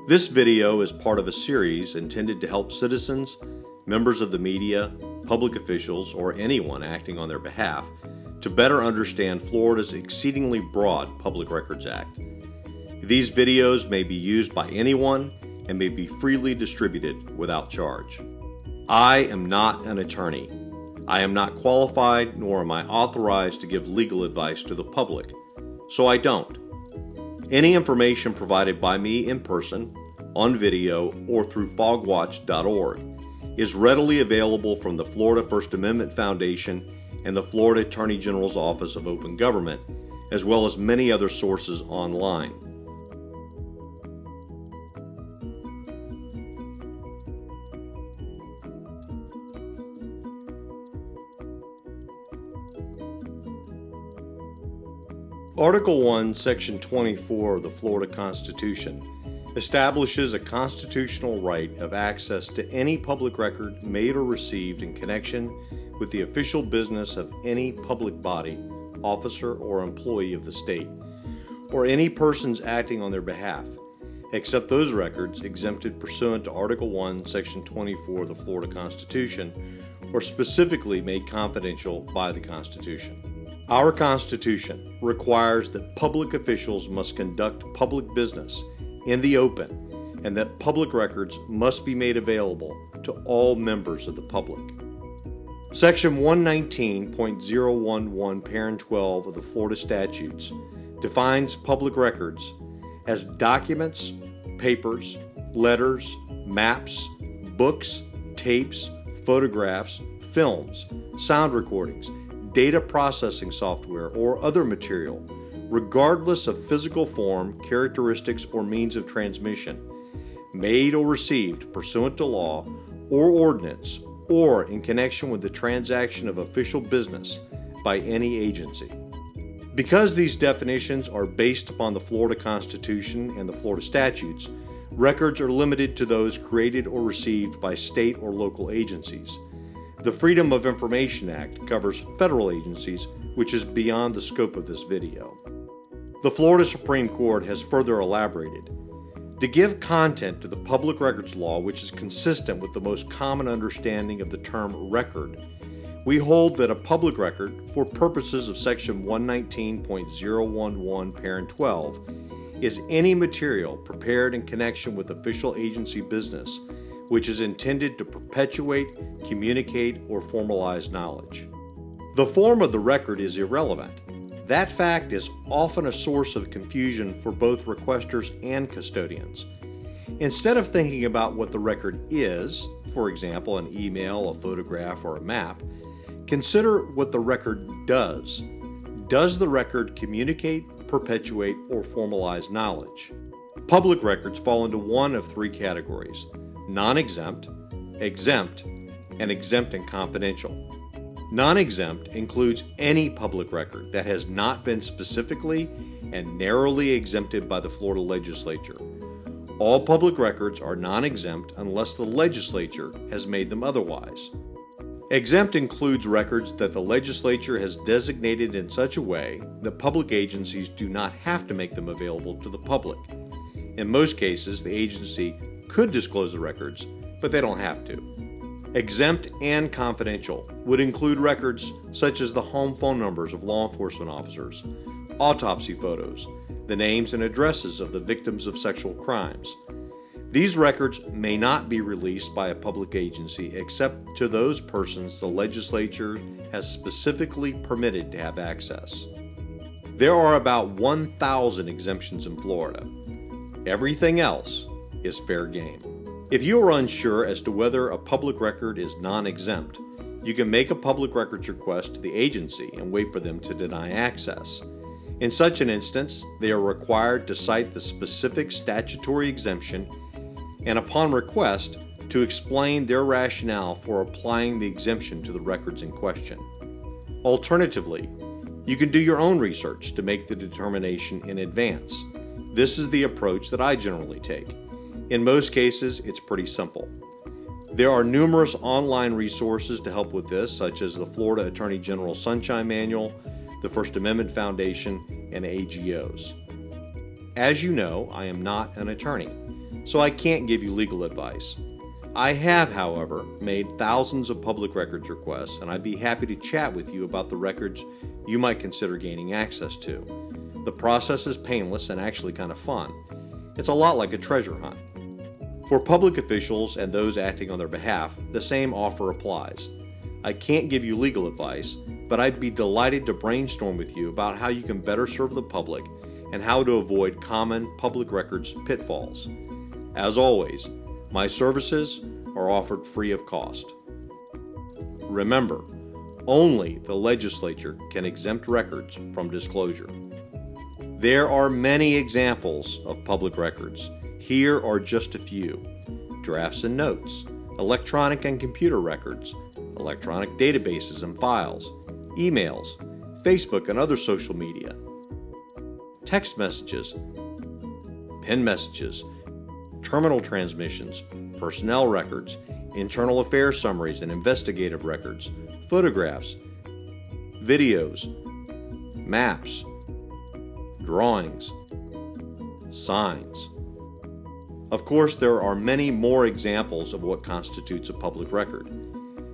This video is part of a series intended to help citizens, members of the media, public officials, or anyone acting on their behalf to better understand Florida's exceedingly broad Public Records Act. These videos may be used by anyone and may be freely distributed without charge. I am not an attorney. I am not qualified, nor am I authorized to give legal advice to the public, so I don't. Any information provided by me in person, on video, or through fogwatch.org is readily available from the Florida First Amendment Foundation and the Florida Attorney General's Office of Open Government, as well as many other sources online. Article 1, Section 24 of the Florida Constitution establishes a constitutional right of access to any public record made or received in connection with the official business of any public body, officer, or employee of the state, or any persons acting on their behalf, except those records exempted pursuant to Article 1, Section 24 of the Florida Constitution, or specifically made confidential by the Constitution. Our Constitution requires that public officials must conduct public business in the open and that public records must be made available to all members of the public. Section 119.011, parent 12 of the Florida statutes defines public records as documents, papers, letters, maps, books, tapes, photographs, films, sound recordings, data processing software, or other material, regardless of physical form, characteristics, or means of transmission, made or received pursuant to law or ordinance, or in connection with the transaction of official business by any agency. Because these definitions are based upon the Florida Constitution and the Florida statutes, records are limited to those created or received by state or local agencies. The Freedom of Information Act covers federal agencies, which is beyond the scope of this video. The Florida Supreme Court has further elaborated. To give content to the public records law, which is consistent with the most common understanding of the term record, we hold that a public record, for purposes of Section 119.011, parent 12, is any material prepared in connection with official agency business which is intended to perpetuate, communicate, or formalize knowledge. The form of the record is irrelevant. That fact is often a source of confusion for both requesters and custodians. Instead of thinking about what the record is, for example, an email, a photograph, or a map, consider what the record does. Does the record communicate, perpetuate, or formalize knowledge? Public records fall into one of three categories: non-exempt, exempt, and exempt and confidential. Non-exempt includes any public record that has not been specifically and narrowly exempted by the Florida legislature. All public records are non-exempt unless the legislature has made them otherwise. Exempt includes records that the legislature has designated in such a way that public agencies do not have to make them available to the public. In most cases, the agency could disclose the records, but they don't have to. Exempt and confidential would include records such as the home phone numbers of law enforcement officers, autopsy photos, the names and addresses of the victims of sexual crimes. These records may not be released by a public agency except to those persons the legislature has specifically permitted to have access. There are about 1,000 exemptions in Florida. Everything else is fair game. If you are unsure as to whether a public record is non-exempt, you can make a public records request to the agency and wait for them to deny access. In such an instance, they are required to cite the specific statutory exemption and, upon request, to explain their rationale for applying the exemption to the records in question. Alternatively, you can do your own research to make the determination in advance. This is the approach that I generally take. In most cases, it's pretty simple. There are numerous online resources to help with this, such as the Florida Attorney General Sunshine Manual, the First Amendment Foundation, and AGOs. As you know, I am not an attorney, so I can't give you legal advice. I have, however, made thousands of public records requests, and I'd be happy to chat with you about the records you might consider gaining access to. The process is painless and actually kind of fun. It's a lot like a treasure hunt. For public officials and those acting on their behalf, the same offer applies. I can't give you legal advice, but I'd be delighted to brainstorm with you about how you can better serve the public and how to avoid common public records pitfalls. As always, my services are offered free of cost. Remember, only the legislature can exempt records from disclosure. There are many examples of public records. Here are just a few: drafts and notes, electronic and computer records, electronic databases and files, emails, Facebook and other social media, text messages, pen messages, terminal transmissions, personnel records, internal affairs summaries and investigative records, photographs, videos, maps, drawings, signs. Of course, there are many more examples of what constitutes a public record.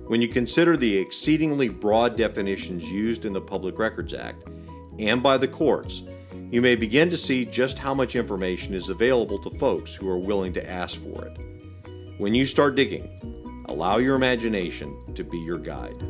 When you consider the exceedingly broad definitions used in the Public Records Act and by the courts, you may begin to see just how much information is available to folks who are willing to ask for it. When you start digging, allow your imagination to be your guide.